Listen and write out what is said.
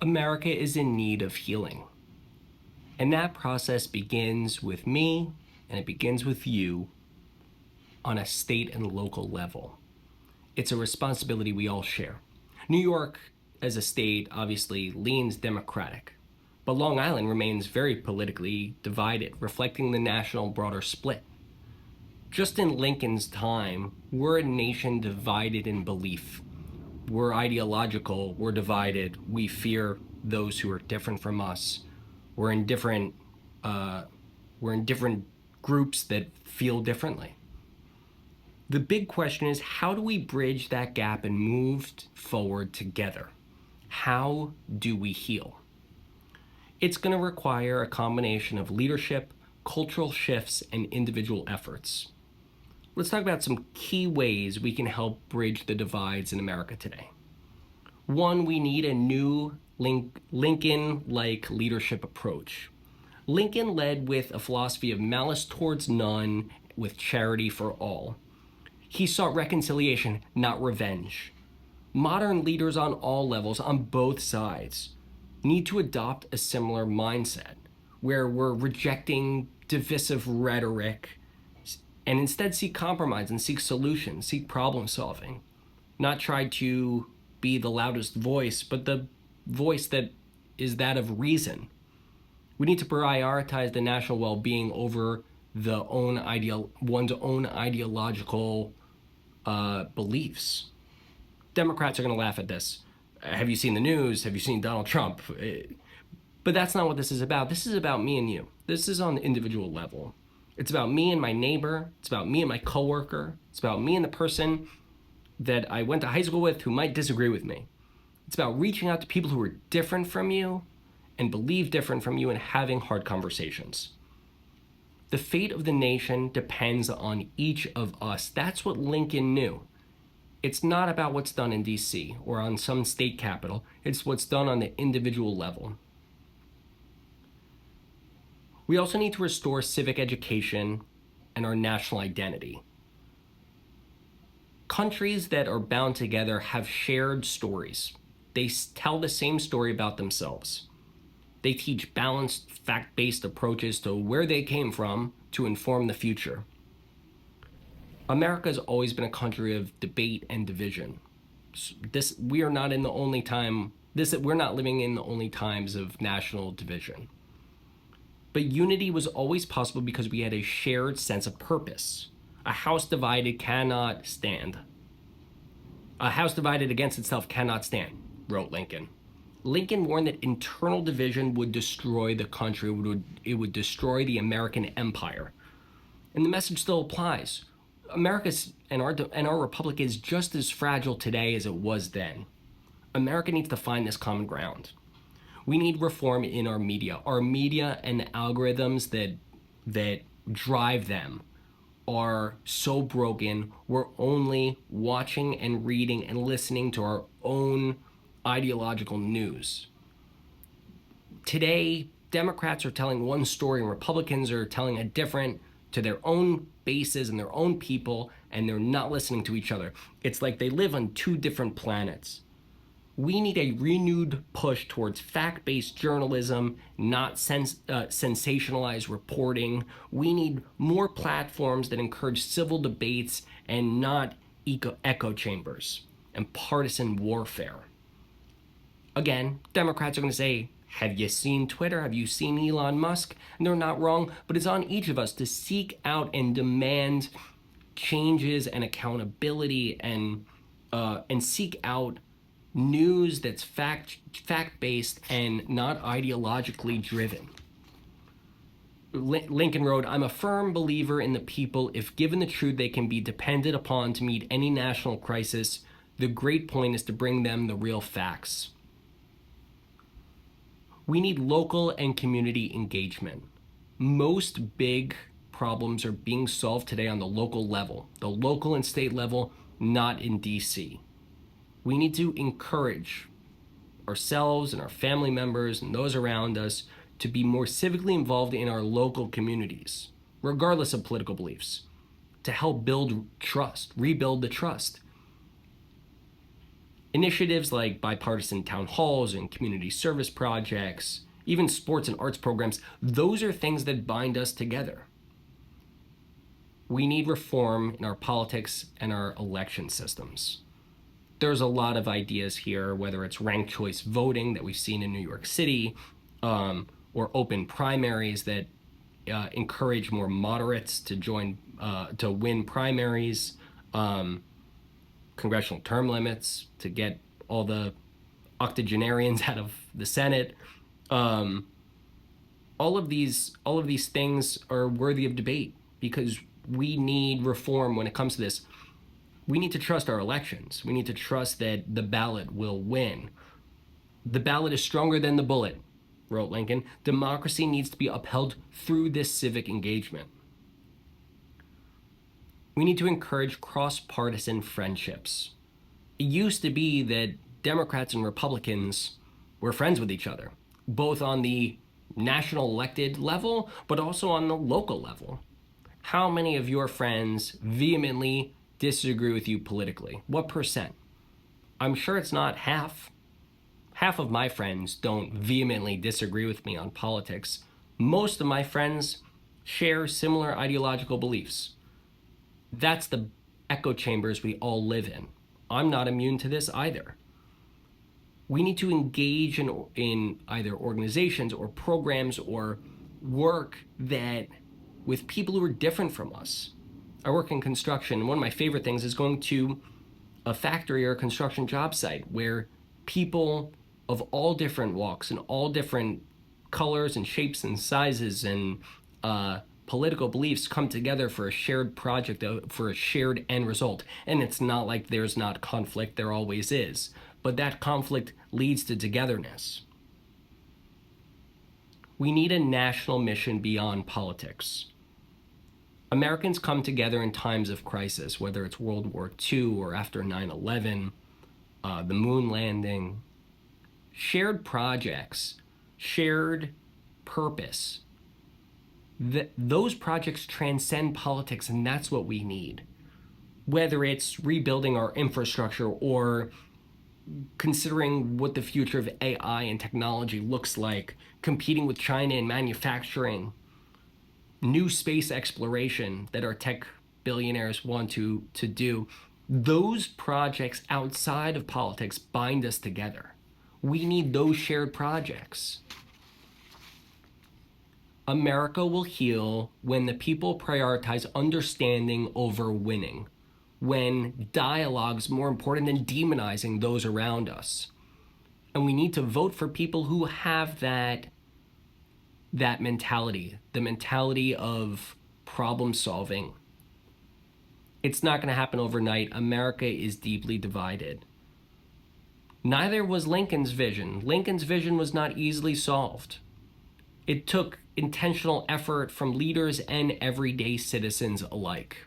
America is in need of healing. And that process begins with me and it begins with you on a state and local level. It's a responsibility we all share. New York, as a state, obviously leans Democratic, but Long Island remains very politically divided, reflecting the national broader split. Just in Lincoln's time, we're a nation divided in belief. We're ideological, we're divided, we fear those who are different from us. We're in different uh, we're in different groups that feel differently. The big question is, how do we bridge that gap and move forward together? How do we heal? It's going to require a combination of leadership, cultural shifts, and individual efforts. Let's talk about some key ways we can help bridge the divides in America today. One, we need a new Lincoln-like leadership approach. Lincoln led with a philosophy of malice towards none, with charity for all. He sought reconciliation, not revenge. Modern leaders on all levels, on both sides, need to adopt a similar mindset where we're rejecting divisive rhetoric and instead seek compromise and seek solutions, seek problem solving, not try to be the loudest voice, but the voice that is that of reason. We need to prioritize the national well-being over one's own ideological beliefs. Democrats are going to laugh at this. Have you seen the news? Have you seen Donald Trump? But that's not what this is about. This is about me and you. This is on the individual level. It's about me and my neighbor. It's about me and my coworker. It's about me and the person that I went to high school with who might disagree with me. It's about reaching out to people who are different from you and believe different from you and having hard conversations. The fate of the nation depends on each of us. That's what Lincoln knew. It's not about what's done in DC or on some state capital. It's what's done on the individual level. We also need to restore civic education and our national identity. Countries that are bound together have shared stories. They tell the same story about themselves. They teach balanced, fact-based approaches to where they came from to inform the future. America has always been a country of debate and division. We're not living in the only times of national division. But unity was always possible because we had a shared sense of purpose. A house divided cannot stand. A house divided against itself cannot stand, wrote Lincoln. Lincoln warned that internal division would destroy the country. It would destroy the American empire. And the message still applies. America's and our republic is just as fragile today as it was then. America needs to find this common ground. We need reform in our media. Our media and the algorithms that drive them are so broken. We're only watching and reading and listening to our own ideological news. Today, Democrats are telling one story and Republicans are telling a different to their own bases and their own people, and they're not listening to each other. It's like they live on two different planets. We need a renewed push towards fact-based journalism, not sensationalized reporting. We need more platforms that encourage civil debates and not echo chambers and partisan warfare. Again, Democrats are going to say, have you seen Twitter? Have you seen Elon Musk? And they're not wrong, but it's on each of us to seek out and demand changes and accountability and seek out news that's fact-based and not ideologically driven. Lincoln wrote, I'm a firm believer in the people. If given the truth, they can be depended upon to meet any national crisis. The great point is to bring them the real facts. We need local and community engagement. Most big problems are being solved today on the local level, the local and state level, not in DC. We need to encourage ourselves and our family members and those around us to be more civically involved in our local communities, regardless of political beliefs, to help build trust, rebuild the trust. Initiatives like bipartisan town halls and community service projects, even sports and arts programs, those are things that bind us together. We need reform in our politics and our election systems. There's a lot of ideas here, whether it's ranked choice voting that we've seen in New York City, or open primaries that encourage more moderates to join, to win primaries, congressional term limits to get all the octogenarians out of the Senate. All of these things are worthy of debate because we need reform when it comes to this. We need to trust our elections. We need to trust that the ballot will win. The ballot is stronger than the bullet, wrote Lincoln. Democracy needs to be upheld through this civic engagement. We need to encourage cross-partisan friendships. It used to be that Democrats and Republicans were friends with each other, both on the national elected level, but also on the local level. How many of your friends vehemently disagree with you politically? What percent? I'm sure it's not half. Half of my friends don't vehemently disagree with me on politics. Most of my friends share similar ideological beliefs. That's the echo chambers we all live in. I'm not immune to this either. We need to engage in either organizations or programs or work that with people who are different from us. I work in construction, and one of my favorite things is going to a factory or a construction job site where people of all different walks and all different colors and shapes and sizes and political beliefs come together for a shared project, for a shared end result. And it's not like there's not conflict, there always is. But that conflict leads to togetherness. We need a national mission beyond politics. Americans come together in times of crisis, whether it's World War II or after 9/11, the moon landing. Shared projects, shared purpose. Those projects transcend politics, and that's what we need. Whether it's rebuilding our infrastructure or considering what the future of AI and technology looks like, competing with China in manufacturing, new space exploration that our tech billionaires want to do, those projects outside of politics bind us together. We need those shared projects. America will heal when the people prioritize understanding over winning, when dialogue's more important than demonizing those around us. And we need to vote for people who have that mentality, the mentality of problem solving. It's not going to happen overnight. America is deeply divided. Neither was Lincoln's vision. Lincoln's vision was not easily solved. It took intentional effort from leaders and everyday citizens alike.